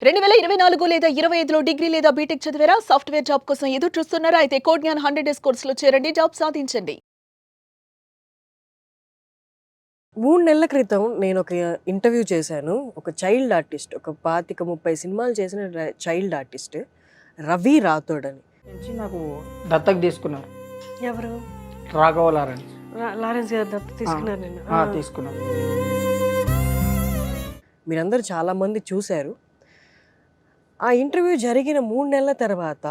2024 లేదా 25లో డిగ్రీ లేదా బీటెక్ చదివారా? సాఫ్ట్‌వేర్ జాబ్ కోసం ఎదురు చూస్తున్నారా? అయితే కోడ్ జ్ఞాన్ 100 డేస్ కోర్సులో చేరండి. జాబ్ సాధించండి. 3 నెలల క్రితం నేనొక ఇంటర్వ్యూ చేశాను. ఒక చైల్డ్ ఆర్టిస్ట్. ఒక 25, 30 సినిమాలు చేసిన చైల్డ్ ఆర్టిస్ట్. రవి రాథోడ్ అని. నుంచి నాకు దత్తకు తీసుకున్నారు. ఎవరు? రాఘవ లారెన్స్. లారెన్స్ గారు దత్తత తీసుకున్నారు నేను. తీసుకున్నారు. మీరందరూ చాలామంది చూశారు. ఆ ఇంటర్వ్యూ జరిగిన 3 నెలల తర్వాత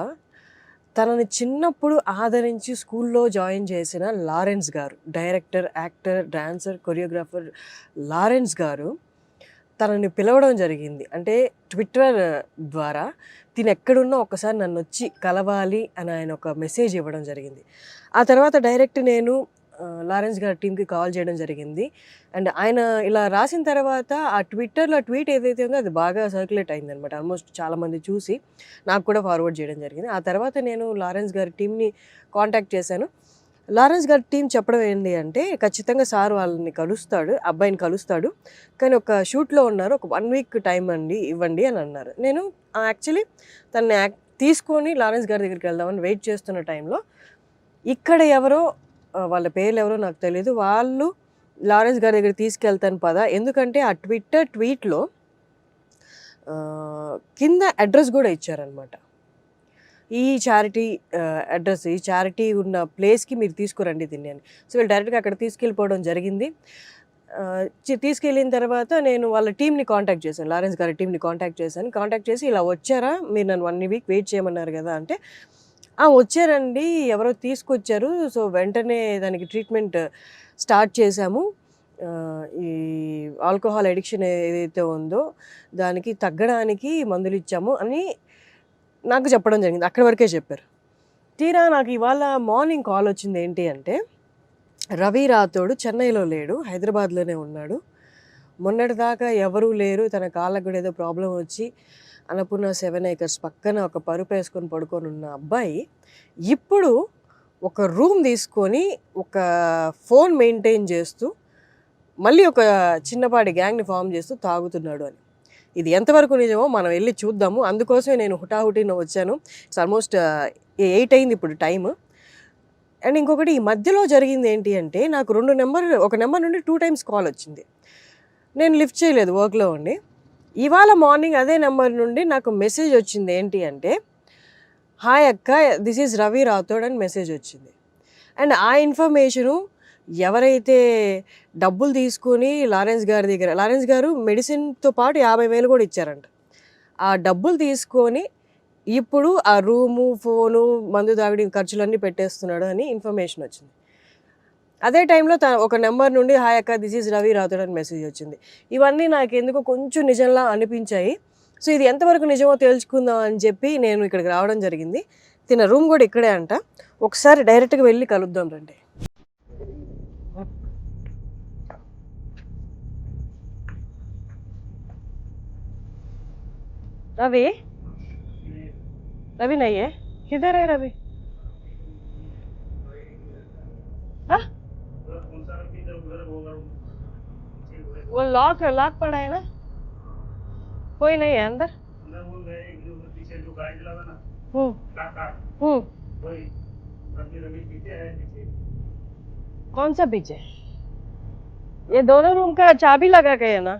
తనని చిన్నప్పుడు ఆదరించి స్కూల్లో జాయిన్ చేసిన లారెన్స్ గారు, director, actor, dancer, choreographer Lawrence గారు తనని పిలవడం జరిగింది. అంటే ట్విట్టర్ ద్వారా తిను ఎక్కడున్నా ఒకసారి నన్ను వచ్చి కలవాలి అని ఆయన ఒక మెసేజ్ ఇవ్వడం జరిగింది. ఆ తర్వాత డైరెక్ట్ నేను లారెన్స్ గారి టీంకి కాల్ చేయడం జరిగింది. అండ్ ఆయన ఇలా రాసిన తర్వాత ఆ ట్విట్టర్లో ట్వీట్ ఏదైతే ఉందో అది బాగా సర్క్యులేట్ అయిందనమాట. ఆల్మోస్ట్ చాలామంది చూసి నాకు కూడా ఫార్వర్డ్ చేయడం జరిగింది. ఆ తర్వాత నేను లారెన్స్ గారి టీంని కాంటాక్ట్ చేశాను. లారెన్స్ గారి టీం చెప్పడం ఏంటి అంటే, ఖచ్చితంగా సార్ వాళ్ళని కలుస్తాడు, అబ్బాయిని కలుస్తాడు, కానీ ఒక షూట్లో ఉన్నారు, ఒక 1 వీక్ టైం ఇవ్వండి అని అన్నారు. నేను యాక్చువల్లీ తనని తీసుకొని లారెన్స్ గారి దగ్గరికి వెళ్దామని వెయిట్ చేస్తున్న టైంలో ఇక్కడ ఎవరో వాళ్ళ పేర్లు ఎవరో నాకు తెలియదు, వాళ్ళు లారెన్స్ గారి దగ్గర తీసుకెళ్తాను పదా, ఎందుకంటే ఆ ట్వీట్లో కింద అడ్రస్ కూడా ఇచ్చారనమాట. ఈ చారిటీ అడ్రస్, ఈ చారిటీ ఉన్న ప్లేస్కి మీరు తీసుకురండి దీన్ని అని. సో వీళ్ళు డైరెక్ట్గా అక్కడ తీసుకెళ్ళిపోవడం జరిగింది. తీసుకెళ్ళిన తర్వాత నేను వాళ్ళ టీంని కాంటాక్ట్ చేశాను, లారెన్స్ గారి టీంని కాంటాక్ట్ చేసి ఇలా వచ్చారా, మీరు నన్ను 1 వీక్ వెయిట్ చేయమన్నారు కదా అంటే, వచ్చారండి, ఎవరో తీసుకొచ్చారు, సో వెంటనే దానికి ట్రీట్మెంట్ స్టార్ట్ చేశాము, ఈ ఆల్కహాల్ అడిక్షన్ ఏదైతే ఉందో దానికి తగ్గడానికి మందులు ఇచ్చాము అని నాకు చెప్పడం జరిగింది. అక్కడి వరకే చెప్పారు. తీరా నాకు ఇవాళ మార్నింగ్ కాల్ వచ్చింది. ఏంటి అంటే, రవి రాథోడ్ చెన్నైలో లేడు, హైదరాబాద్లోనే ఉన్నాడు, మొన్నటిదాకా ఎవరూ లేరు, తన కాళ్ళకు కూడా ఏదో ప్రాబ్లం వచ్చి అన్నపూర్ణ 7 acres పక్కన ఒక పరుపు వేసుకొని పడుకొని ఉన్న అబ్బాయి ఇప్పుడు ఒక రూమ్ తీసుకొని ఒక ఫోన్ మెయింటైన్ చేస్తూ మళ్ళీ ఒక చిన్నపాటి గ్యాంగ్ని ఫామ్ చేస్తూ తాగుతున్నాడు అని. ఇది ఎంతవరకు నిజమో మనం వెళ్ళి చూద్దాము. అందుకోసమే నేను హుటాహుటిన వచ్చాను. ఇట్స్ ఆల్మోస్ట్ 8 అయింది ఇప్పుడు టైము. అండ్ ఇంకొకటి, ఈ మధ్యలో జరిగింది ఏంటి అంటే, నాకు ఒక నెంబర్ నుండి 2 times కాల్ వచ్చింది. నేను లిఫ్ట్ చేయలేదు, వర్క్లో ఉండి. ఇవాళ మార్నింగ్ అదే నెంబర్ నుండి నాకు మెసేజ్ వచ్చింది. ఏంటి అంటే, హాయ్ అక్క, దిస్ ఈజ్ రవి రాథోడ్ అని మెసేజ్ వచ్చింది. అండ్ ఆ ఇన్ఫర్మేషను ఎవరైతే డబ్బులు తీసుకొని లారెన్స్ గారు మెడిసిన్తో పాటు 50,000 కూడా ఇచ్చారంట. ఆ డబ్బులు తీసుకొని ఇప్పుడు ఆ రూము, ఫోను, మందు తాగడి ఖర్చులన్నీ పెట్టేస్తున్నాడు అని ఇన్ఫర్మేషన్ వచ్చింది. అదే టైంలో ఒక నెంబర్ నుండి హాయ్ అక్క, దిస్ ఈజ్ రవి రాథోడ్ అని మెసేజ్ వచ్చింది. ఇవన్నీ నాకు ఎందుకో కొంచెం నిజంలా అనిపించాయి. సో ఇది ఎంతవరకు నిజమో తెలుసుకుందాం అని చెప్పి నేను ఇక్కడికి రావడం జరిగింది. తిన రూమ్ కూడా ఇక్కడే అంట. ఒకసారి డైరెక్ట్గా వెళ్ళి కలుద్దాం రండి. रवि रवि नहीं है, किधर है रवि? हाँ? वो लॉक पड़ा है ना, कोई नहीं है अंदर. कौन सा पीछे? ये दोनों रूम का चाबी लगा के है ना,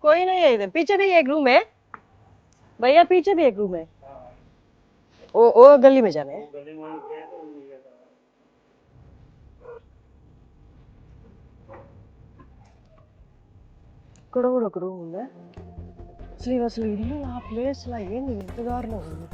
कोई नहीं है इधर. पीछे भी एक रूम है भैया, पीछे भी एक रूम है. वो गली में जाने हैं. ఇక్కడ కూడా ఒక రూమ్ ఉందా? అసలు ఇల్లు ఆ ప్లేస్లో ఏంది ఇంత దారుణం ఉంది?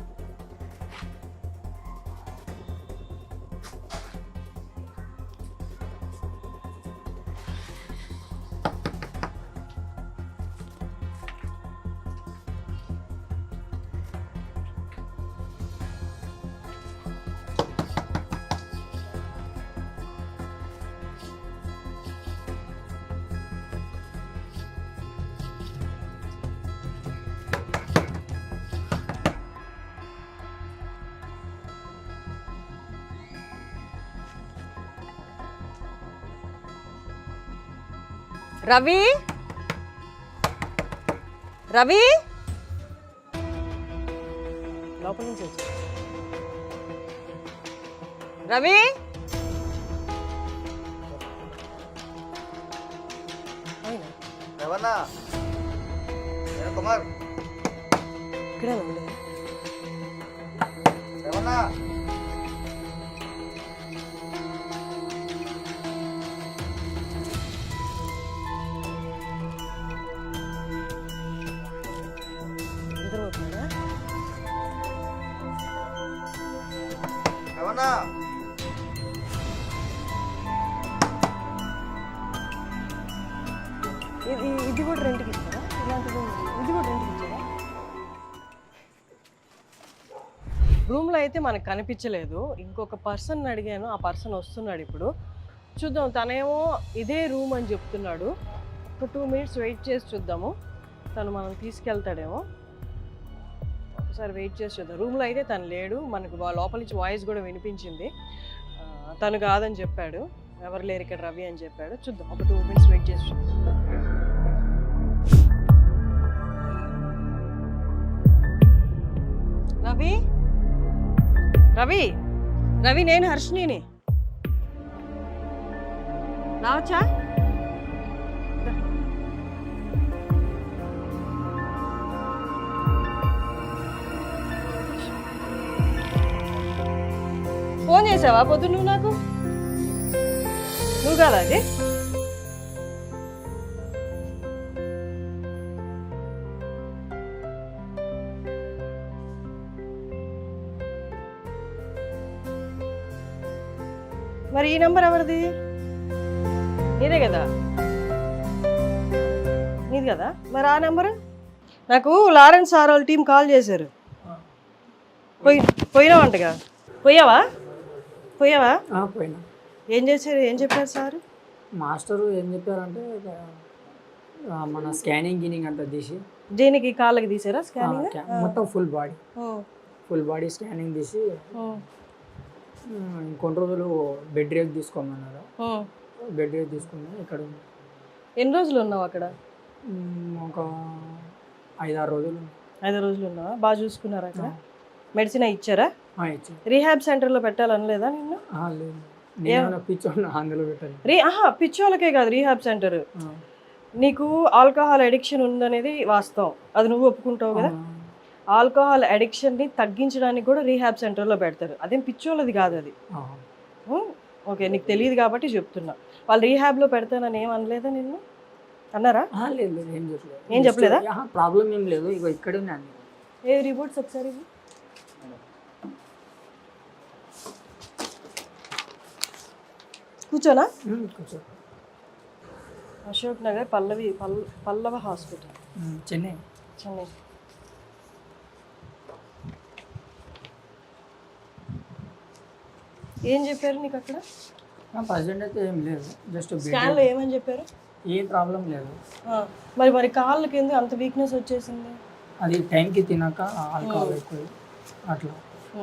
రవి, రవి లోపల నుంచి వచ్చి రవి రవణ కుమార్ ఇక్కడే ఉంది రవణ నిద్రపోతున్నాడా రవణ ఇది కూడా రెంట్కి ఇచ్చారా ఇలాంటిది ఇది కూడా రెంట్కి ఇచ్చారా రూమ్లో అయితే మనకు కనిపించలేదు ఇంకొక పర్సన్ అడిగాను ఆ పర్సన్ వస్తున్నాడు ఇప్పుడు చూద్దాం తనేమో ఇదే రూమ్ అని చెప్తున్నాడు ఒక 2 minutes వెయిట్ చేసి చూద్దాము తను మనం తీసుకెళ్తాడేమో ఒకసారి వెయిట్ చేసి చూద్దాం రూమ్లో అయితే తను లేడు మనకు లోపల నుంచి వాయిస్ కూడా వినిపించింది తను కాదని చెప్పాడు ఎవరు లేరు ఇక్కడ రవి అని చెప్పాడు చూద్దాం ఒక 2 minutes వెయిట్ చేసి చూద్దాం రవి రవి రవి నేను హర్షిని రావచ్చా ఫోన్ చేసావా పొద్దు నువ్వు నాకు నువ్వు కాదా అది మరి ఈ నెంబర్ ఎవరిది నీదే కదా నీది కదా మరి ఆ నెంబరు నాకు లారెన్స్ సార్ వాళ్ళ టీం కాల్ చేశారు పోయినావంటగా పోయావా పోయినా ఏం చేశారు ఏం చెప్పారు సార్ మాస్టరు ఏం చెప్పారంటే మన స్కానింగ్ గినింగ్ అంతా తీసి దీనికి కాళ్ళకి తీసారా స్కానింగ్ మొత్తం ఫుల్ బాడీ స్కానింగ్ తీసి ఇంకొన్ని రోజులు బెడ్ రేక్ తీసుకోమన్నారు బెడ్ రేక్ తీసుకుని ఇక్కడ ఎన్ని రోజులు ఉన్నావు అక్కడ ఒక 5-6 రోజులు 5 రోజులు ఉన్నావా బాగా చూసుకున్నారా అక్కడ మెడిసిన్ ఇచ్చారా ఇచ్చారు రీహాబ్ సెంటర్లో పెట్టాలనలేదా నిన్ను లేదు నేను పిచ్చోడిని అందులో పెట్టాను పిచ్చోళ్ళకే కాదు రీహాబ్ సెంటర్ నీకు ఆల్కహాల్ అడిక్షన్ ఉందనేది వాస్తవం అది నువ్వు ఒప్పుకుంటావు కదా ఆల్కహాల్ అడిక్షన్ని తగ్గించడానికి కూడా రీహాబ్ సెంటర్లో పెడతారు అదేం పిచ్చోళ్ళది కాదు అది ఓకే నీకు తెలియదు కాబట్టి చెప్తున్నా వాళ్ళు రీహాబ్లో పెడతానని ఏం అనలేదా నిన్ను అన్నారా లేదు ఏం చెప్పలేదా ప్రాబ్లం ఏం లేదు ఇక ఇక్కడే ఉన్నాను ఏ రిపోర్ట్స్ ఒకసారి కూర్చోనా కూర్చో అశోక్ నగర్ పల్లవ హాస్పిటల్ చెన్నై ఏం చెప్పారు నీకు అక్కడ ప్రజెంట్ అయితే ఏం లేదు జస్ట్ స్కాన్లో ఏమని చెప్పారు ఏ ప్రాబ్లం లేదు మరి కాళ్ళకి ఎందుకు అంత వీక్నెస్ వచ్చేసింది అది టైంకి తినాక ఆల్కహాల్ ఎక్కువ అట్లా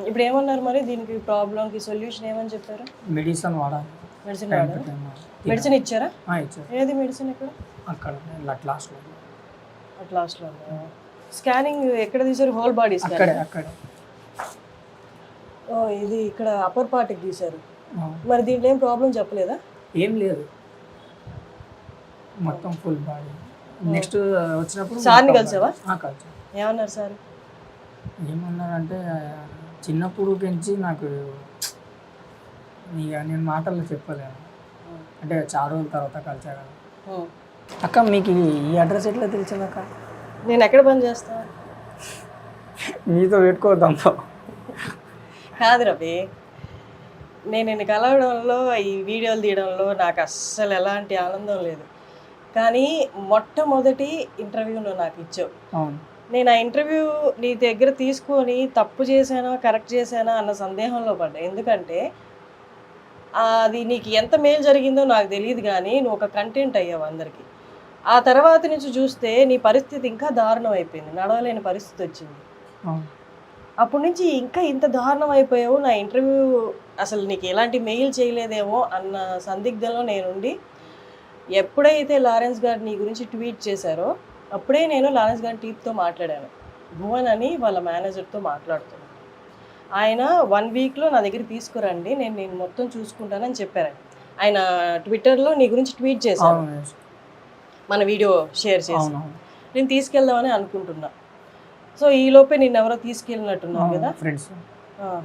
ఇప్పుడు ఏమన్నారు మరి దీనికి ప్రాబ్లంకి సొల్యూషన్ ఏమని చెప్పారు మెడిసిన్ వాడాలి మెడిసిన్ ఇచ్చారా ఇచ్చారు ఏది మెడిసిన్ ఎక్కడ అక్కడ లాస్ట్లో లాస్ట్లో స్కానింగ్ ఎక్కడ తీసారు హోల్ బాడీ అక్కడే ఇది ఇక్కడ అప్పర్ పార్ట్కి తీశారు మరి దీంట్లో ఏం ప్రాబ్లం చెప్పలేదా ఏం లేదు మొత్తం ఫుల్ బాడీ నెక్స్ట్ వచ్చినప్పుడు సార్ని కలిసావా కలిసా ఏమన్నారు సార్ ఏమన్నారంటే చిన్నప్పుడు పెంచి నాకు ఇక నేను మాటల్లో చెప్పలేను అంటే చాలా రోజుల తర్వాత కలిసా కదా అక్క మీకు ఈ అడ్రస్ ఎట్లా తెలిసింది అక్క నేను ఎక్కడ పని చేస్తా మీతో పెట్టుకోవద్దాంతో కాదు రవి నేను నిన్ను కలవడంలో ఈ వీడియోలు తీయడంలో నాకు అస్సలు ఎలాంటి ఆనందం లేదు కానీ మొట్టమొదటి ఇంటర్వ్యూలో నాకు ఇచ్చావు అవును నేను ఆ ఇంటర్వ్యూ నీ దగ్గర తీసుకొని తప్పు చేశానా కరెక్ట్ చేశానా అన్న సందేహంలో పడ్డా ఎందుకంటే అది నీకు ఎంత మేలు జరిగిందో నాకు తెలియదు కానీ నువ్వు ఒక కంటెంట్ అయ్యావు అందరికీ ఆ తర్వాత నుంచి చూస్తే నీ పరిస్థితి ఇంకా దారుణం అయిపోయింది నడవలేని పరిస్థితి వచ్చింది అప్పటి నుంచి ఇంకా ఇంత దారుణం అయిపోయావు నా ఇంటర్వ్యూ అసలు నీకు ఎలాంటి మెయిల్ చేయలేదేమో అన్న సందిగ్ధంలో నేనుండి ఎప్పుడైతే లారెన్స్ గారు నీ గురించి ట్వీట్ చేశారో అప్పుడే నేను లారెన్స్ గారి టీప్తో మాట్లాడాను. భువన్ అని వాళ్ళ మేనేజర్తో మాట్లాడుతున్నాను. ఆయన 1 వీక్లో నా దగ్గర తీసుకురండి, నేను మొత్తం చూసుకుంటానని చెప్పారు. ఆయన ట్విట్టర్లో నీ గురించి ట్వీట్ చేశాను, అవును మన వీడియో షేర్ చేసి. అవునవును నేను తీసుకెళ్దామని అనుకుంటున్నా. సో ఈ లోపే నిన్ను ఎవరో తీసుకెళ్ళినట్టున్నావు కదా. ఫ్రెండ్స్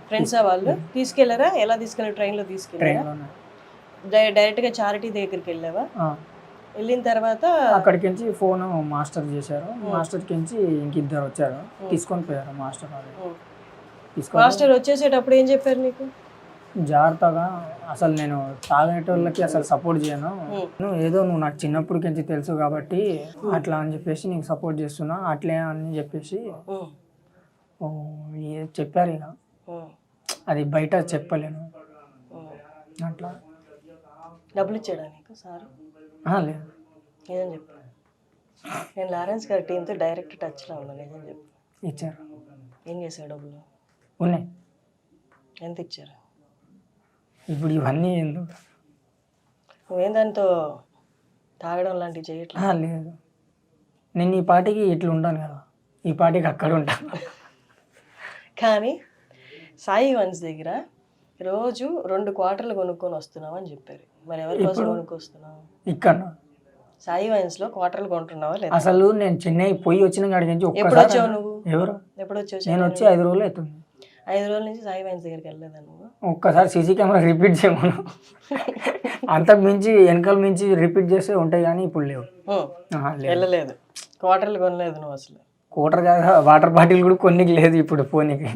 ఫ్రెండ్సా వాళ్ళు తీసుకెళ్లారా? ఎలా తీసుకెళ్ళారు? ట్రైన్లో తీసుకెళ్ళారా? ట్రైన్లోనే డైరెక్ట్గా చారిటీ దగ్గరికి వెళ్ళావా? వెళ్ళిన తర్వాత అక్కడికి నుంచి ఫోన్ మాస్టర్ చేశారు. మాస్టర్కి నుంచి ఇంక ఇద్దరు వచ్చారు, తీసుకొని పోయారు మాస్టర్ వాళ్ళు. తీసుకొని మాస్టర్ వచ్చేసేటప్పుడు ఏం చెప్పారు నీకు? జాగ్రత్తగా, అసలు నేను తాగేటోళ్ళకి అసలు సపోర్ట్ చేయను, నువ్వు ఏదో నువ్వు నాకు చిన్నప్పటి నుంచి తెలుసు కాబట్టి అట్లా అని చెప్పేసి నీకు సపోర్ట్ చేస్తున్నా అట్లే అని చెప్పేసి చెప్పారు. ఇక అది బయట చెప్పలేను అట్లా. డబ్బులు ఇచ్చాడా నీకు సార్? లేదు. నిజం చెప్పు. నేను లారెన్స్ గారి టీంతో డైరెక్ట్ టచ్లో ఉన్నాను. నిజం చెప్పు. ఇచ్చారు. ఏం చేశాడు? డబ్బులు ఉన్నాయి. ఎంత ఇచ్చారు? ఇప్పుడు ఇవన్నీ ఎందుకు? నువ్వేం దాంతో తాగడం లాంటివి చేయట్లేదు? లేదు, నేను ఈ పాటికి ఇట్లా ఉంటాను కదా, ఈ పాటికి అక్కడ ఉంటాను. కానీ సాయి వన్స్ దగ్గర రోజు 2 క్వార్టర్లు కొనుక్కొని వస్తున్నావు అని చెప్పారు. మరి ఎవరి కోసం కొనుక్కొస్తున్నావు? ఇక్కడ సాయి వైన్స్లో క్వార్టర్లు కొంటున్నావా లేదా? అసలు నేను చెన్నై పోయి వచ్చిన కాడికి నుంచి ఎప్పుడు వచ్చావు నువ్వు? ఎవరు? ఎప్పుడు వచ్చావు? నేను వచ్చి 5 రోజులు అవుతుంది. 5 రోజుల నుంచి సాయి వైన్స్ దగ్గరికి వెళ్ళలేదా నువ్వు? ఒక్కసారి సీసీ కెమెరా రిపీట్ చేయమను. అంతకు మించి వెనకాల మించి రిపీట్ చేస్తే ఉంటాయి కానీ ఇప్పుడు లేవు. వెళ్ళలేదు, క్వార్టర్లు కొనలేదు నువ్వు అసలు? కోటర్ కాదు, వాటర్ బాటిల్ కూడా కొన్ని లేదు ఇప్పుడు పోనీకి.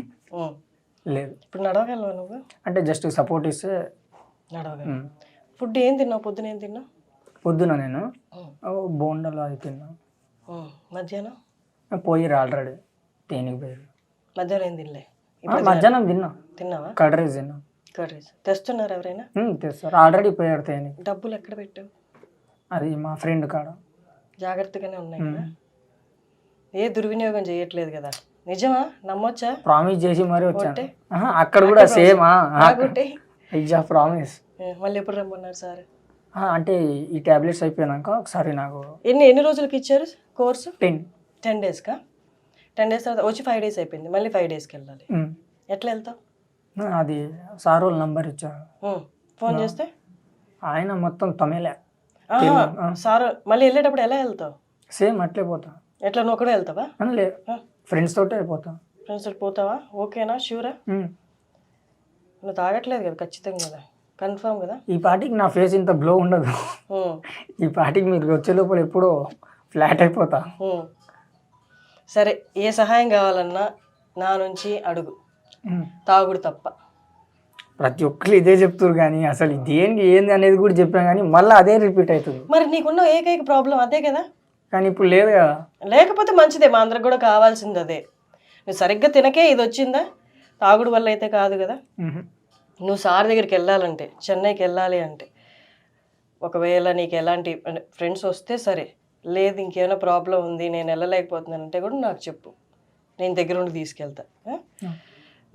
లేదు. ఇప్పుడు నడవగలవా నువ్వు? అంటే జస్ట్ సపోర్ట్ ఇస్తే నడవగలవు. ఫుడ్ ఏం తిన్నావు? పొద్దున ఏం తిన్నావు? పొద్దున నేను బోండాలు అది తిన్నా. మధ్యాహ్నం పోయిరు ఆల్రెడీ తేనికి పోయారు. మధ్యాహ్నం ఏం తినలే? మధ్యాహ్నం తిన్నా. తిన్నావా? కర్డ్ రైస్ తిన్నా. కర్డ్ రైస్ తెస్తున్నారు ఎవరైనా? తెస్తారు, ఆల్రెడీ పోయారు తేనికి. డబ్బులు ఎక్కడ పెట్టావు? అది మా ఫ్రెండ్ కాడ. జాగ్రత్తగానే ఉన్నాయి కదా, ఏ దుర్వినియోగం చేయట్లేదు కదా? నిజమా? నమ్మొచ్చా? ప్రామిస్ చేసి మరీ వచ్చాను. అక్కడ కూడా సేమ్ ప్రామిస్. మళ్ళీ ఎప్పుడు రమ్మన్నారు సార్? అంటే ఈ టాబ్లెట్స్ అయిపోయినాక ఒకసారి నాకు. ఎన్ని రోజులకి ఇచ్చారు కోర్సు? 10 డేస్కా? 10 డేస్ తర్వాత వచ్చి 5 డేస్ అయిపోయింది, మళ్ళీ 5 డేస్కి వెళ్ళాలి. ఎట్లా వెళ్తావు? అది సార్ వాళ్ళు నంబర్ ఇచ్చారు, ఫోన్ చేస్తే ఆయన మొత్తం తమిళే. సార్ మళ్ళీ వెళ్ళేటప్పుడు ఎలా వెళ్తావు? సేమ్ అట్లే పోతా. ఎట్లా నువ్వు ఒకడే వెళ్తావా? లేదు, ఫ్రెండ్స్ తోటే అయిపోతా. ఫ్రెండ్స్ తోటి పోతావా? ఓకేనా? షూరా? నువ్వు తాగట్లేదు కదా ఖచ్చితంగా కదా? కన్ఫర్మ్ కదా? ఈ పాటికి నా ఫేస్ ఇంత బ్లో ఉండదు. ఈ పాటికి మీరు వచ్చే లోపల ఎప్పుడో ఫ్లాట్ అయిపోతా. సరే, ఏ సహాయం కావాలన్నా నా నుంచి అడుగు, తాగుడు తప్ప. ప్రతి ఒక్కరు ఇదే చెప్తారు కానీ అసలు దేనికి ఏంది అనేది కూడా చెప్పాను కానీ మళ్ళీ అదే రిపీట్ అవుతుంది. మరి నీకున్న ఏకైక ప్రాబ్లం అదే కదా? కానీ ఇప్పుడు లేదు కదా. లేకపోతే మంచిదే, మా అందరికి కూడా కావాల్సింది అదే. నువ్వు సరిగ్గా తినకే ఇది వచ్చిందా? తాగుడు వల్ల అయితే కాదు కదా. నువ్వు సార్ దగ్గరికి వెళ్ళాలంటే, చెన్నైకి వెళ్ళాలి అంటే, ఒకవేళ నీకు ఎలాంటి ఫ్రెండ్స్ వస్తే సరే, లేదు ఇంకేమైనా ప్రాబ్లం ఉంది నేను వెళ్ళలేకపోతున్నానంటే కూడా నాకు చెప్పు, నేను దగ్గర ఉండి తీసుకెళ్తా.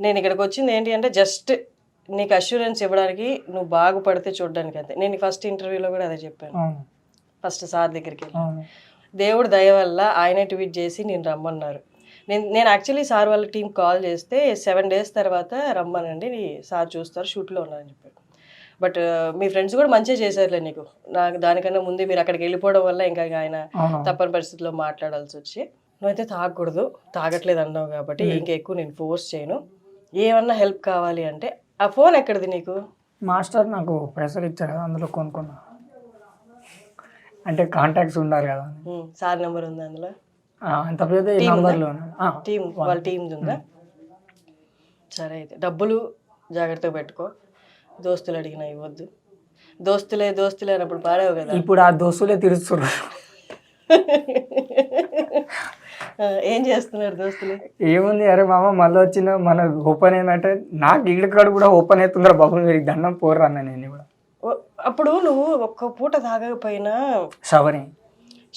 నేను ఇక్కడికి వచ్చింది ఏంటి అంటే జస్ట్ నీకు అష్యూరెన్స్ ఇవ్వడానికి, నువ్వు బాగుపడితే చూడడానికి అంతే. నేను ఫస్ట్ ఇంటర్వ్యూలో కూడా అదే చెప్పాను. ఫస్ట్ సార్ దగ్గరికి వెళ్ళి దేవుడు దయ వల్ల ఆయనే ట్వీట్ చేసి నేను రమ్మన్నారు. నేను యాక్చువల్లీ సార్ వాళ్ళ టీం కాల్ చేస్తే 7 డేస్ తర్వాత రమ్మనండి, సార్ చూస్తారు, షూట్లో ఉన్నారని చెప్పారు. బట్ మీ ఫ్రెండ్స్ కూడా మంచిగా చేశారులే నీకు. నాకు దానికన్నా ముందే మీరు అక్కడికి వెళ్ళిపోవడం వల్ల ఇంకా ఆయన తప్పని పరిస్థితిలో మాట్లాడాల్సి వచ్చి. నువ్వైతే తాగకూడదు, తాగట్లేదు అన్నావు కాబట్టి ఇంకా ఎక్కువ నేను ఫోర్స్ చేయను. ఏమన్నా హెల్ప్ కావాలి అంటే, ఆ ఫోన్ ఎక్కడిది నీకు? మాస్టర్ నాకు పైసలు ఇచ్చారు కదా, అందులో కొనుక్కున్నా. అంటే కాంటాక్ట్స్ ఉండాలి కదా. సార్ నెంబర్ ఉంది అందులో? అంత పెద్ద నంబర్లో టీం, వాళ్ళ టీం ఉందా? సరే, అయితే డబ్బులు జాగ్రత్తగా పెట్టుకో, దోస్తులు అడిగినా ఇవ్వద్దు. దోస్తులే అన్నప్పుడు పాడావు కదా. ఇప్పుడు ఆ దోస్తులే తీరుస్తున్నారు. ఏం చేస్తున్నారు దోస్తులు? ఏముంది, అరే మామ మళ్ళీ వచ్చిన మన ఓపెన్ ఏంటంటే నాకు ఇక్కడికాడు కూడా ఓపెన్ అవుతుందిరా బాబు, మీరు దండం పోర్రా అన్న. నేను కూడా అప్పుడు నువ్వు ఒక్క పూట తాగకపోయినా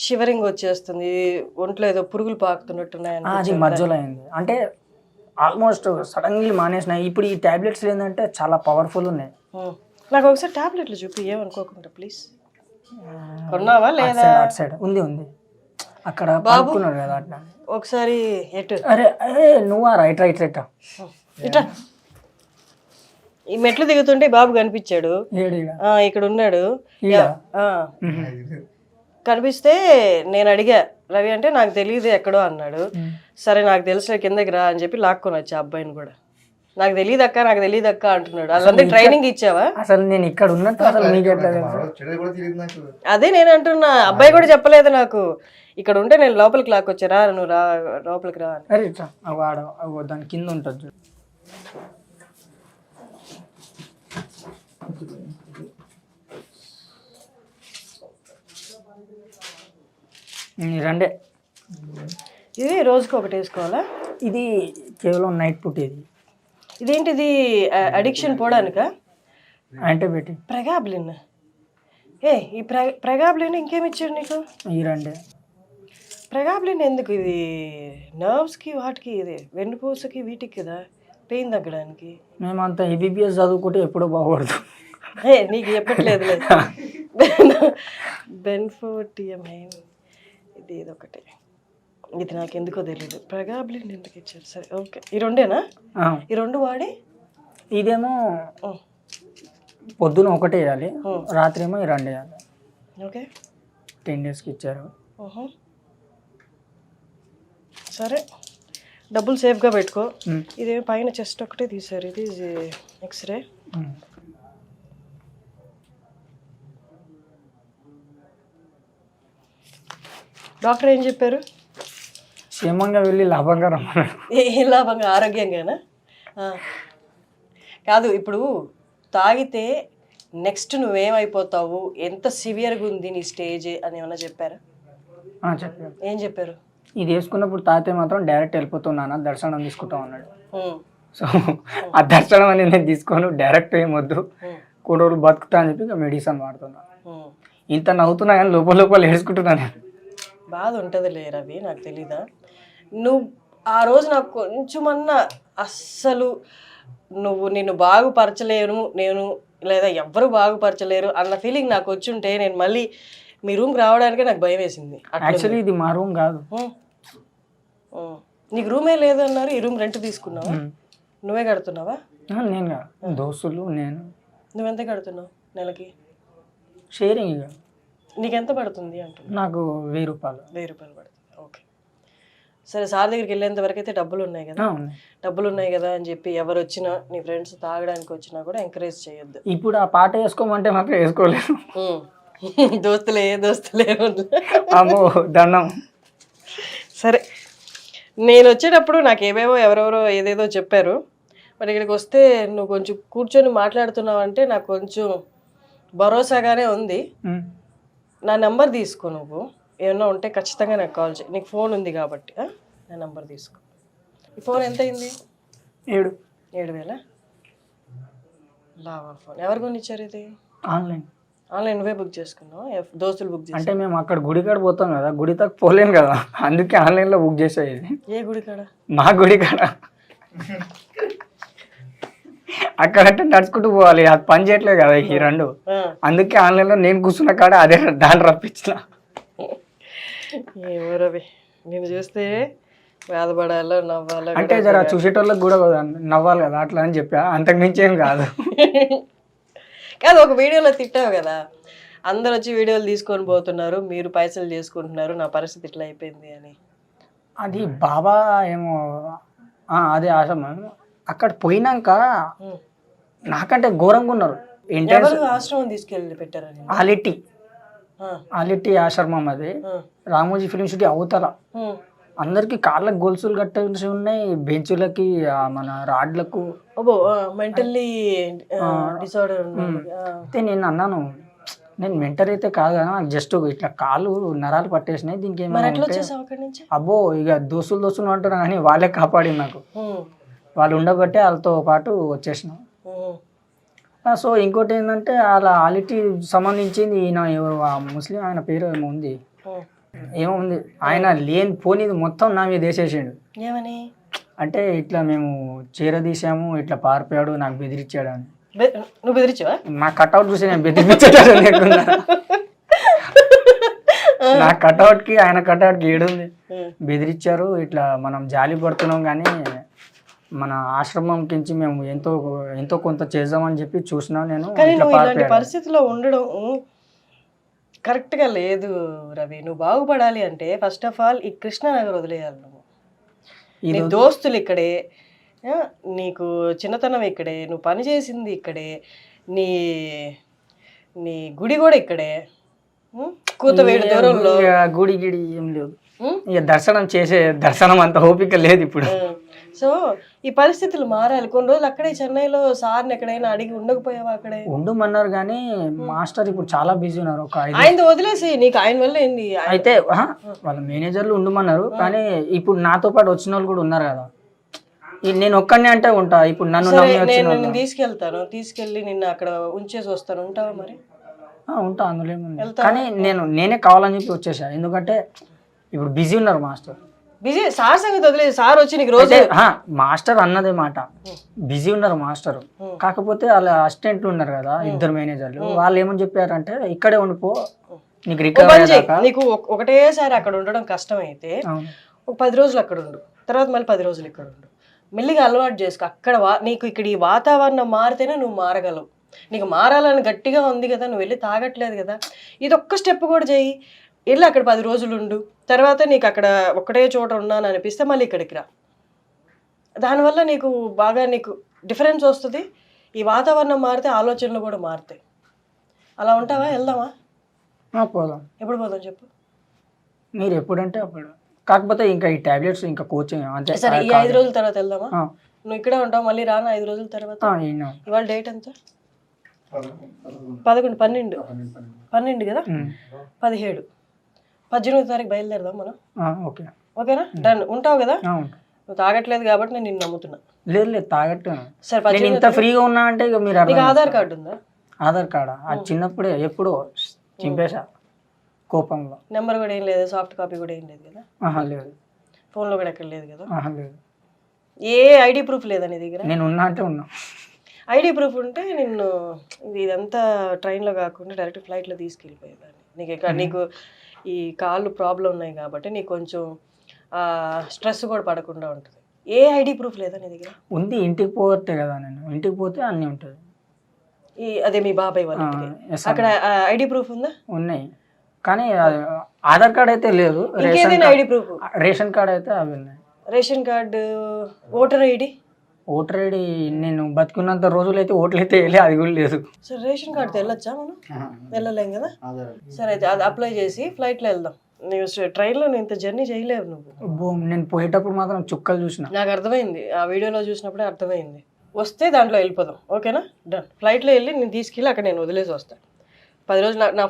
షివరింగ్ వచ్చేస్తుంది, ఒంట్లో ఏదో పురుగులు పాకుతున్నట్టున్నాయని. అది మధ్యలో అయింది, అంటే ఆల్మోస్ట్ సడన్లీ మానేసిన. ఇప్పుడు ఈ టాబ్లెట్స్ ఏంటంటే చాలా పవర్ఫుల్ ఉన్నాయి. నాకు ఒకసారి టాబ్లెట్లు చూపి, ఏమనుకోకుండా ప్లీజ్. కొన్నావా లేదా? సైడ్ ఉంది. అక్కడ పడుకున్నాడు కదా అట్లా. ఒకసారి ఎటు అరే అరే నువ్వా రైట్ రైట్ రైట్ ఇట్లా ఈ మెట్లు దిగుతుంటే బాబు కనిపించాడు. ఏడు ఇక్కడ ఉన్నాడు. ఈడ ఆ, కనిపిస్తే నేను అడిగా రవి అంటే నాకు తెలియదు ఎక్కడో అన్నాడు. సరే నాకు తెలిసిన కిందకి రా అని చెప్పి లాక్కొని వచ్చా అబ్బాయిని కూడా. నాకు తెలియదు అక్క అంటున్నాడు. అలాంటి ట్రైనింగ్ ఇచ్చావా? అసలు నేను ఇక్కడ ఉన్నట్టు అసలు నీకు ఎట్లా తెలుసు? అదే నేను అంటున్నా, అబ్బాయి కూడా చెప్పలేదు నాకు. ఇక్కడ ఉంటే నేను లోపలికి లాక్కొచ్చా, రా నువ్వు రా లోపలికి రా అని. అరే ఇట్లా వాడ దాని కింద ఉంటుంది చూడు. రెండే. ఇది రోజుకి ఒకటి వేసుకోవాలా? ఇది కేవలం నైట్ పుట్టేది. ఇదేంటిది అడిక్షన్ పోవడానికా? యాంటీబయాటిక్. ప్రెగాబ్లిన్. ఈ ప్రెగాబ్లిన్ ఇంకేమి ఇచ్చాడు నీకు? ఈ రెండే. ప్రెగాబ్లిన్ ఎందుకు? ఇది నర్వ్స్కి వాటికి, ఇది వెన్నుపూసకి వీటికి కదా పెయిన్ తగ్గడానికి. మేమంతా EBBS చదువుకుంటే ఎప్పుడో బాగూడదు. నీకు చెప్పట్లేదు. బెన్ఫోర్టియం ఇది ఇదొకటి. ఇది నాకు ఎందుకో తెలియదు. ప్రెగాబ్లిన్ ఎందుకు ఇచ్చారు? సరే ఓకే, ఈ రెండేనా? ఈ రెండు వాడి ఇదేమో పొద్దున ఒకటే వేయాలి, రాత్రి ఏమో ఈ రెండు వేయాలి. ఓకే, 10 daysకి ఇచ్చారు. సరే డబ్బులు సేఫ్గా పెట్టుకో. ఇదే పైన చెస్ట్ ఒకటే తీసారు. ఇది ఎక్స్రే. డాక్టర్ ఏం చెప్పారు? క్షేమంగా వెళ్ళి లాభంగా రమ్మన్నాడు. ఏ లాభంగా? ఆరోగ్యంగానా? కాదు, ఇప్పుడు తాగితే నెక్స్ట్ నువ్వేమైపోతావు, ఎంత సివియర్గా ఉంది నీ స్టేజ్ అని ఏమన్నా చెప్పారా? చెప్పారు. ఏం చెప్పారు? ఇది వేసుకున్నప్పుడు తాగితే మాత్రం డైరెక్ట్ వెళ్ళిపోతున్నాను, దర్శనం తీసుకుంటాం అన్నాడు. సో ఆ దర్శనం అనేది నేను తీసుకోను, డైరెక్ట్ ఏమొద్దు, కొన్ని రోజులు బతుకుతా అని చెప్పి మెడిసిన్ వాడుతున్నా. ఇంత నవ్వుతున్నా కానీ లోపల లోపల ఏడ్చుకుంటున్నాను. బాధ ఉంటుందిలే రవి, నాకు తెలీదా? నువ్వు ఆ రోజు నాకు కొంచెమన్నా అస్సలు నిన్ను బాగుపరచలేను నేను, లేదా ఎవ్వరు బాగుపరచలేరు అన్న ఫీలింగ్ నాకు వచ్చుంటే నేను మళ్ళీ మీ రూమ్కి రావడానికే నాకు భయం వేసింది. యాక్చువల్లీ ఇది మా రూమ్ కాదు. నీకు రూమే లేదు అన్నారు. ఈ రూమ్ రెంట్ తీసుకున్నావా? నువ్వే కడుతున్నావా? నేను కాదు, దోస్తులు నేను. నువ్వెంత కడుతున్నావు నెలకి? షేరింగ్. ఇక నీకెంత పడుతుంది అంటున్నా? నాకు 1000 రూపాయలు. 1000 రూపాయలు పడుతుంది. ఓకే సరే, సార్ దగ్గరికి వెళ్ళేంత వరకు అయితే డబ్బులు ఉన్నాయి కదా, డబ్బులు ఉన్నాయి కదా అని చెప్పి ఎవరు వచ్చినా నీ ఫ్రెండ్స్ తాగడానికి వచ్చినా కూడా ఎంకరేజ్ చేయొద్దు. ఇప్పుడు ఆ పాట వేసుకోమంటే మాత్రం వేసుకోలేదు. దోస్తులే అమ్మో దండం. సరే, నేను వచ్చేటప్పుడు నాకు ఎవరెవరో ఏదేదో చెప్పారు. మరి ఇక్కడికి వస్తే నువ్వు కొంచెం కూర్చొని మాట్లాడుతున్నావు అంటే నాకు కొంచెం భరోసాగానే ఉంది. నా నెంబర్ తీసుకో, నువ్వు ఏమన్నా ఉంటే ఖచ్చితంగా నాకు కాల్ చేయి. నీకు ఫోన్ ఉంది కాబట్టి నా నెంబర్ తీసుకో. ఈ ఫోన్ ఎంత అయింది? 7,000. లావా ఫోన్ ఎవరు కొనిచ్చారు? ఇది ఆన్లైన్ నువ్వే బుక్ చేసుకున్నావు? దోస్తులు బుక్ చేసి? అంటే మేము అక్కడ గుడి కాడ పోతాం కదా, గుడి తక్కువ పోలేను కదా, అందుకే ఆన్లైన్లో బుక్ చేసేది. ఏ గుడి కాడ? మా గుడి కాడ. అక్కడంటే నడుచుకుంటూ పోవాలి, అది పని చేయట్లేదు కదా ఈ రెండు. అందుకే ఆన్లైన్లో నేను కూర్చున్న కాడ అదే దాన్ని రప్పించిన. ఏమో రవి, నేను చూస్తే బాధపడాలో నవ్వాలో అంటే జర చూసేటోళ్ళకి కూడా నవ్వాలి కదా అట్లా అని చెప్పా, అంతకు మించి ఏం కాదు. కాదు, ఒక వీడియోలో తిట్టావు కదా, అందరు వచ్చి వీడియోలు తీసుకొని పోతున్నారు, మీరు పైసలు చేసుకుంటున్నారు, నా పరిస్థితి ఇట్లా అయిపోయింది అని. అది బాబా ఏమో అదే ఆశ్రమం. అక్కడ పోయినాక నాకంటే ఘోరంగా ఉన్నారు. ఆశ్రమం తీసుకెళ్ళి పెట్టారని? ఆలిట్టి ఆశ్రమం, అది రామోజీ ఫిలిం సిటీ అవతల. అందరికి కాళ్ళకి గొలుసులు కట్టాల్సి ఉన్నాయి, బెంచులకి మన రాడ్లకు. Mentally disorder. అయితే నేను అన్నాను, నేను మెంటల్ అయితే కాదు కదా, నాకు జస్ట్ ఇట్లా కాళ్ళు నరాలు పట్టేసినాయి, దీనికి ఏమైనా అబ్బో ఇక దోస్తులు అంటున్నా కానీ వాళ్ళే కాపాడి నాకు. వాళ్ళు ఉండబట్టే వాళ్ళతో పాటు వచ్చేసినాం. సో ఇంకోటి ఏంటంటే వాళ్ళ ఆలిటీ సంబంధించింది ఈయన ఎవరు ముస్లిం, ఆయన పేరు ఏమో ఉంది, ఆయన లేని పోనీది మొత్తం నా మీద వేసేసాడు. ఏమని? అంటే ఇట్లా మేము చీరదీసాము, ఇట్లా పారిపోయాడు, నాకు బెదిరించాడు అని. నువ్వు బెదిరించావా? మా కట్అవుట్ చూసి నేను బెదిరించాడు లేకుండా. నా కటౌట్ కి ఆయన కటౌట్ కి ఏడుంది. బెదిరించారు, ఇట్లా మనం జాలి పడుతున్నాం కానీ మన ఆశ్రమం కించి మేము ఎంతో ఎంతో కొంత చేద్దామని చెప్పి చూసినా నేను. కానీ నువ్వు ఇలాంటి పరిస్థితిలో ఉండడం కరెక్ట్గా లేదు రవి. నువ్వు బాగుపడాలి అంటే ఫస్ట్ ఆఫ్ ఆల్ ఈ కృష్ణానగర్ వదిలేయాలి. నువ్వు నీ దోస్తులు ఇక్కడే, నీకు చిన్నతనం ఇక్కడే, నువ్వు పని చేసింది ఇక్కడే, నీ నీ గుడి కూడా ఇక్కడే, కూతవేడు దూరంలో. గుడి గిడి ఏం లేదు, ఇక దర్శనం అంత ఓపిక లేదు ఇప్పుడు. సో ఈ పరిస్థితులు మారాలి. కొన్ని రోజులు అక్కడే చెన్నైలో సార్ని ఎక్కడైనా అడిగి ఉండకపోయావా? అక్కడే ఉండమన్నారు కానీ మాస్టర్ ఇప్పుడు చాలా బిజీ ఉన్నారు. ఆయన వదిలేసి నీకు ఆయన వల్ల ఏంది? అయితే వాళ్ళ మేనేజర్లు ఉండమన్నారు కానీ ఇప్పుడు నాతో పాటు వచ్చిన వాళ్ళు కూడా ఉన్నారు కదా. నేను ఒక్కడిని అంటే ఉంటా. ఇప్పుడు నేను తీసుకెళ్తాను, తీసుకెళ్ళి నిన్ను అక్కడ ఉంచేసి వస్తాను. ఉంటావా మరి? ఉంటా, అందులో ఏముంది. కానీ నేనే కావాలని చెప్పి వచ్చేసా, ఎందుకంటే ఇప్పుడు బిజీ ఉన్నారు మాస్టర్. బిజీ సార్ సంగతి వదిలేదు. సార్ వచ్చి నీకు రోజు మాస్టర్ అన్నదే మాట, బిజీ ఉన్నారు మాస్టర్. కాకపోతే వాళ్ళ అసిస్టెంట్లు ఉన్నారు కదా, ఇద్దరు మేనేజర్లు, వాళ్ళు ఏమని చెప్పారంటే ఇక్కడే ఉండిపో, నీకు రికవరీ. నీకు ఒకటేసారి అక్కడ ఉండడం కష్టమైతే ఒక 10 రోజులు అక్కడ ఉండు, తర్వాత మళ్ళీ 10 రోజులు ఇక్కడ ఉండు. మెల్లిగా అలవాటు చేసుకో. అక్కడ నీకు ఇక్కడ ఈ వాతావరణం మారితేనే నువ్వు మారగలవు. నీకు మారాలని గట్టిగా ఉంది కదా, నువ్వు వెళ్ళి తాగట్లేదు కదా, ఇది ఒక్క స్టెప్ కూడా చెయ్యి. వెళ్ళి అక్కడ 10 రోజులు ఉండు, తర్వాత నీకు అక్కడ ఒకటే చోట ఉన్నాను అనిపిస్తే మళ్ళీ ఇక్కడికి రా. దానివల్ల నీకు బాగా నీకు డిఫరెన్స్ వస్తుంది. ఈ వాతావరణం మారితే ఆలోచనలు కూడా మారుతాయి. అలా ఉంటావా? వెళ్దామా? పోదాం. ఎప్పుడు పోదాం చెప్పు? మీరు ఎప్పుడంటే అప్పుడు. కాకపోతే ఇంకా ఈ టాబ్లెట్స్ ఇంకా కోచింగ్ అంతే. సరే, ఈ 5 రోజుల తర్వాత వెళ్దామా? నువ్వు ఇక్కడే ఉంటావు, మళ్ళీ రాను 5 రోజుల తర్వాత. ఇవాళ డేట్ ఎంత? 11, 12 కదా, 17, 18వ తారీఖు బయలుదేరదాం మనం. ఓకేనా? డన్. ఉంటావు కదా? నువ్వు తాగట్లేదు కాబట్టి నేను నిన్ను నమ్ముతున్నా. లేదు తాగట్లేదు. సరే, ఇంత ఫ్రీగా ఉన్నా అంటే నీకు ఆధార్ కార్డు ఉందా? ఆధార్ కార్డా? అది చిన్నప్పుడే ఎప్పుడో చింపేశా కోపంలో. నెంబర్ కూడా ఏం లేదు, సాఫ్ట్ కాపీ కూడా ఏం లేదు కదా? లేదు. ఫోన్లో కూడా ఎక్కడ లేదు కదా? లేదు. ఏ ఐడి ప్రూఫ్ లేదా నీ దగ్గర? నేను ఉన్నా అంటే ఉన్నా. ఐడి ప్రూఫ్ ఉంటే నిన్ను ఇదంతా ట్రైన్లో కాకుండా డైరెక్ట్ ఫ్లైట్లో తీసుకెళ్ళిపోయేదాన్ని. నీకు ఈ కాళ్ళు ప్రాబ్లం ఉన్నాయి కాబట్టి నీకు కొంచెం స్ట్రెస్ కూడా పడకుండా ఉంటుంది. ఏ ఐడి ప్రూఫ్ లేదా నీ దగ్గర? ఉంది, ఇంటికి పోతే కదా. నేను ఇంటికి పోతే అన్నీ ఉంటుంది. అదే మీ బాబాయ్ వాళ్ళ అక్కడ ఐడి ప్రూఫ్ ఉందా? ఉన్నాయి కానీ ఆధార్ కార్డ్ అయితే లేదు. ఐడి ప్రూఫ్, రేషన్ కార్డ్ అయితే అవి ఉన్నాయి. Ration card, voter ID. Voter ID నేను బతుకున్నంత రోజులు అయితే ఓట్లు అయితే వెళ్ళి అది కూడా లేదు. సరే, రేషన్ కార్డుతో వెళ్ళొచ్చా మనం? వెళ్ళలేం కదా. సరే, అయితే అది అప్లై చేసి ఫ్లైట్లో వెళ్దాం. నువ్వు ట్రైన్లో నేను ఇంత జర్నీ చేయలేవు నువ్వు. నేను పోయేటప్పుడు మాత్రం చుక్కలు చూసిన. నాకు అర్థమైంది, ఆ వీడియోలో చూసినప్పుడే అర్థమైంది. వస్తే దాంట్లో వెళ్ళిపోదాం. ఓకేనా? డన్. ఫ్లైట్లో వెళ్ళి నేను తీసుకెళ్ళి అక్కడ నేను వదిలేసి వస్తాను. 10 రోజులు నా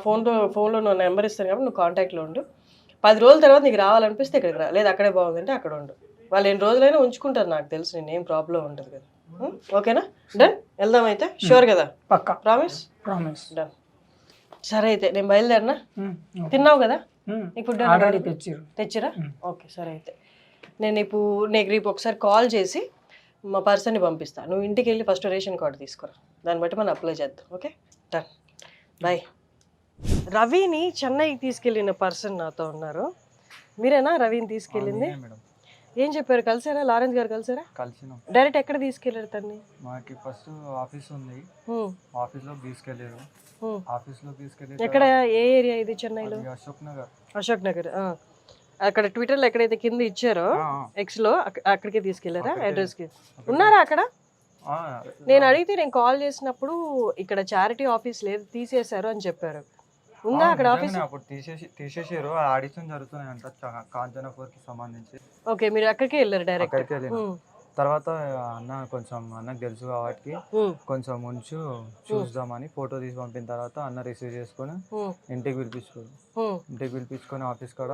ఫోన్లో నా నెంబర్ ఇస్తాను కాబట్టి నువ్వు కాంటాక్ట్లో ఉండు. 10 రోజుల తర్వాత నీకు రావాలనిపిస్తే ఇక్కడికి రా, లేదు అక్కడే బాగుందంటే అక్కడ ఉండు. వాళ్ళు ఎన్ని రోజులైనా ఉంచుకుంటారు, నాకు తెలుసు. నేనేం ప్రాబ్లం ఉంటుంది కదా. ఓకేనా? డన్. వెళ్దాం అయితే. షూర్ కదా? పక్కా. ప్రామిస్? ప్రామిస్. డన్. సరే, అయితే నేను బయలుదేరినా? తిన్నావు కదా? నీకు ఫుడ్ ఆల్రెడీ తెచ్చిరా? ఓకే, సరే. అయితే నేను నీకు రేపు ఒకసారి కాల్ చేసి మా పర్సన్ని పంపిస్తాను. నువ్వు ఇంటికి వెళ్ళి ఫస్ట్ రేషన్ కార్డు తీసుకురా, దాన్ని బట్టి మనం అప్లై చేద్దాం. ఓకే? డన్. బాయ్. రవిని చెన్నైకి తీసుకెళ్ళిన పర్సన్ నాతో ఉన్నారు. మీరేనా రవిని తీసుకెళ్ళింది? ఏం చెప్పారు? కలిసారా? లారెన్స్ గారు కలిసారా? కలిసినాం. డైరెక్ట్ ఎక్కడ తీసుకెళ్ళారు తన్ని? మాకి ఫస్ట్ ఆఫీస్ ఉంది, ఆఫీస్లో తీసుకెళ్ళారు. ఆఫీస్లో తీసుకెళ్ళి ఎక్కడ, ఏ ఏరియా ఇది చెన్నైలో? అశోక్ నగర్. అక్కడ ట్విట్టర్లో ఎక్కడైతే కింద ఇచ్చారో ఎక్స్లో అక్కడికే తీసుకెళ్లారా? అడ్రస్కి ఉన్నారా అక్కడ? నేను అడిగితే నేను కాల్ చేసినప్పుడు ఇక్కడ చారిటీ ఆఫీస్ లేదు, తీసేశారు అని చెప్పారు. ఉందా అక్కడ ఆఫీస్? అప్పుడు తీసేసారు. ఆడిషన్ జరుగుతున్నాయంట కాంచనాపూర్కి సంబంధించి. ఓకే, మీరు అక్కడికే వెళ్ళారు డైరెక్ట్? తర్వాత అన్నకు తెలుసు కాబట్టి కొంచెం ఉంచు చూద్దామని ఫోటో తీసి పంపిన తర్వాత అన్న రిసీవ్ చేసుకుని ఇంటికి పిలిపించుకొని ఆఫీస్ కాడ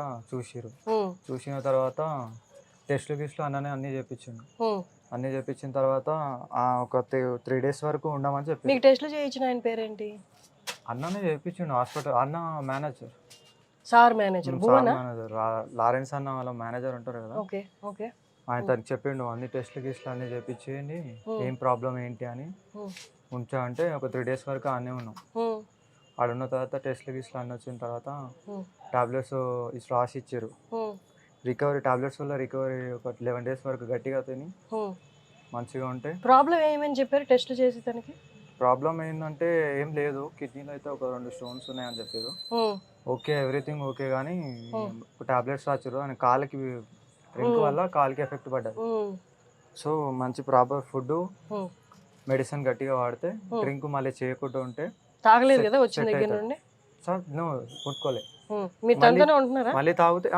చూసిన తర్వాత టెస్ట్లు గిస్ట్లు అన్ననే అన్ని చేపించిన తర్వాత ఒక 3 days వరకు ఉండమని చెప్పి. మీకు టెస్ట్లు చేయించిన ఆయన పేరేంటి? అన్ననే చేయించిండు హాస్పిటల్. అన్న మేనేజర్, సార్ మేనేజర్ లారెన్స్ అన్న వాళ్ళ మేనేజర్ ఉంటారు కదా. Okay okay. ఆయన తనకి చెప్పిండు అన్ని టెస్ట్లు గిస్ట్లు అన్నీ చేయించేయండి, ఏం ప్రాబ్లం ఏంటి అని ఉంచా అంటే ఒక 3 days వరకు అన్నీ ఉన్నాం. ఆడున్న తర్వాత టెస్ట్లు గిస్ట్లు అన్నీ వచ్చిన తర్వాత టాబ్లెట్స్ రాసి ఇచ్చారు. రికవరీ టాబ్లెట్స్ వల్ల రికవరీ ఒక 11 days వరకు గట్టిగా తిని మంచిగా ఉంటే. ప్రాబ్లం ఏమని చెప్పారు టెస్ట్ చేసి తనకి? ప్రాబ్లం ఏంటంటే ఏం లేదు, కిడ్నీలో అయితే ఒక 2 stones ఉన్నాయని చెప్పారు. ఓకే, ఎవ్రీథింగ్ ఓకే, కానీ టాబ్లెట్స్ రాచారు అని కాలికి డ్రింక్ వల్ల కాలికి ఎఫెక్ట్ పడ్డది. సో మంచి ప్రాపర్ ఫుడ్, మెడిసిన్ గట్టిగా వాడితే డ్రింక్ మళ్ళీ చేయకుండా ఉంటే. తాగలేదు కదా వచ్చిన దగ్గర నుండి? సార్ ముట్టుకోలే. మీరు తనతోనే ఉంటున్నారా? మళ్ళీ తాగితే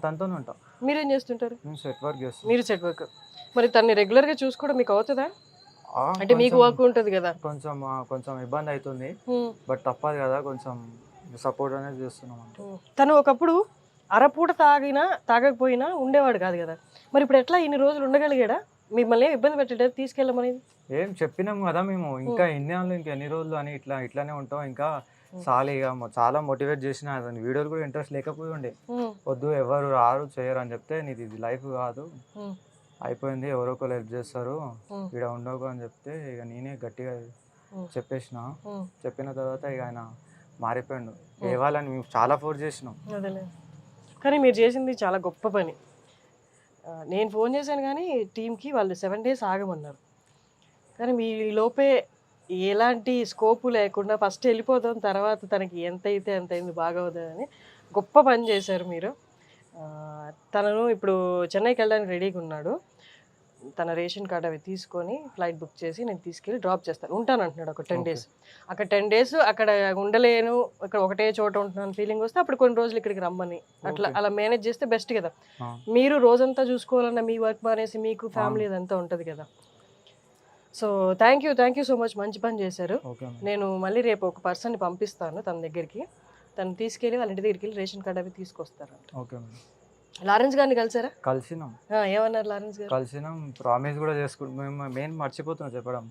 తనతోనే ఉంటాం. మీరేం చేస్తుంటారు? నేను సెట్ వర్క్ చేస్తాను. మీరు సెట్ వర్క్. మరి తన్ని రెగ్యులర్ గా చూసుకోవడం మీకు అవుతుందా? అంటే మీకు వర్క్ ఉంటుంది కదా. కొంచెం ఇబ్బంది అవుతుంది, బట్ తప్పదు కదా, కొంచెం సపోర్ట్ అనేది చేస్తున్నాం. తను ఒకప్పుడు అరపూట తాగకపోయినా ఉండేవాడు కాదు కదా, మరి ఇప్పుడు ఎట్లా ఇన్ని రోజులు ఉండగలిగాడా? మిమ్మల్ని ఇబ్బంది పెట్టలేదు తీసుకెళ్ళమని? ఏం చెప్పినాం కదా మేము, ఇంకా ఎన్ని రోజులు అని ఇట్లానే ఉంటాం, ఇంకా సాలిగా చాలా మోటివేట్ చేసిన. వీడియోలు కూడా ఇంట్రెస్ట్ లేకపోయి ఉండే, వద్దు ఎవరు రారు చేయరు అని చెప్తే, నీది ఇది లైఫ్ కాదు, అయిపోయింది, ఎవరో ఒకరు హెల్ప్ చేస్తారు, ఇక్కడ ఉండవు అని చెప్తే ఇక నేనే గట్టిగా చెప్పేసిన. చెప్పిన తర్వాత ఇక ఆయన మారిపోయాడు. ఇవ్వాలని మేము చాలా ఫోర్స్ చేసినాం. కానీ మీరు చేసింది చాలా గొప్ప పని. నేను ఫోన్ చేశాను కానీ టీంకి, వాళ్ళు 7 days ఆగమన్నారు. కానీ మీ లోపే ఎలాంటి స్కోపు లేకుండా ఫస్ట్ వెళ్ళిపోతాం, తర్వాత తనకి ఎంత అయితే అంత అయింది బాగవుతుందని గొప్ప పని చేశారు మీరు. తనను ఇప్పుడు చెన్నైకి వెళ్ళడానికి రెడీగా ఉన్నాడు. తన రేషన్ కార్డ్ అవి తీసుకొని ఫ్లైట్ బుక్ చేసి నేను తీసుకెళ్ళి డ్రాప్ చేస్తాను. ఉంటాను అంటున్నాడు ఒక 10 days. అక్కడ 10 days అక్కడ ఉండలేను, ఇక్కడ ఒకటే చోట ఉంటున్నాను ఫీలింగ్ వస్తే అప్పుడు కొన్ని రోజులు ఇక్కడికి రమ్మని, అలా మేనేజ్ చేస్తే బెస్ట్ కదా. మీరు రోజంతా చూసుకోవాలన్నా మీ వర్క్ మానేసి మీకు ఫ్యామిలీ అదంతా ఉంటుంది కదా. So thank you so much, మంచి పని చేశారు. నేను మళ్ళీ రేపు ఒక పర్సన్ని పంపిస్తాను తన దగ్గరికి, తను తీసుకెళ్ళి వాళ్ళ ఇంటి దగ్గరికి వెళ్ళి రేషన్ కార్డ్ అవి తీసుకొస్తారంట. లారెన్స్ గారిని కలిసారా? కలిసినాం. ఏమన్నారు లారెన్స్ గారు? కలిసినాం, ప్రామిస్ కూడా చేసుకుంటాం. మేము మెయిన్ మర్చిపోతున్నాం చెప్పడం,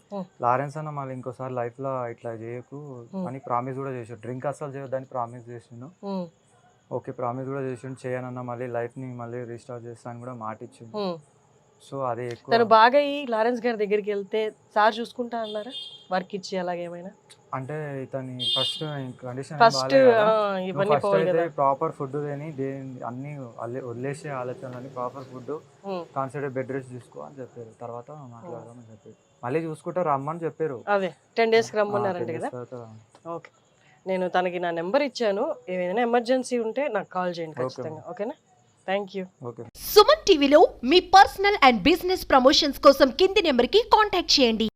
లారెన్స్ అన్న మళ్ళీ ఇంకోసారి లైఫ్ లో ఇట్లా చేయకు అని ప్రామిస్ కూడా చేసాడు. డ్రింక్ అసలు చేయొద్దని ప్రామిస్ చేసిండు. ఓకే, ప్రామిస్ కూడా చేసిండు, చేయనన్నా మళ్ళీ లైఫ్ ని మళ్ళీ రీస్టార్ట్ చేస్తాను కూడా మాట ఇచ్చిండు. సో అదే ఎక్కువ. తను బాగా ఈ లారెన్స్ గారి దగ్గరికి వెళ్తే సార్ చూసుకుంటా అన్నారా వర్క్ ఇచ్చి అలాగేమైనా? అంటే ఇతని ఫస్ట్ కండిషన్ ప్రాపర్ ఫుడ్ తిని అన్ని వదిలేసే ఆలోచనలని proper food concentrate bed rest తీసుకో అని చెప్పారు. తర్వాత మాట్లాడదామని చెప్పారు. మళ్ళీ చూసుకుంటే రమ్మని చెప్పారు. అదే 10 days రమ్మన్నారంటే కదా. ఓకే, నేను తనకి నా నెంబర్ ఇచ్చాను, ఏదైనా ఎమర్జెన్సీ ఉంటే నాకు కాల్ చేయండి ఖచ్చితంగా. ఓకేనా? Thank you. సుమన్ టీవీలో మీ పర్సనల్ అండ్ బిజినెస్ ప్రమోషన్స్ కోసం కింది నెంబర్కి కాంటాక్ట్ చేయండి.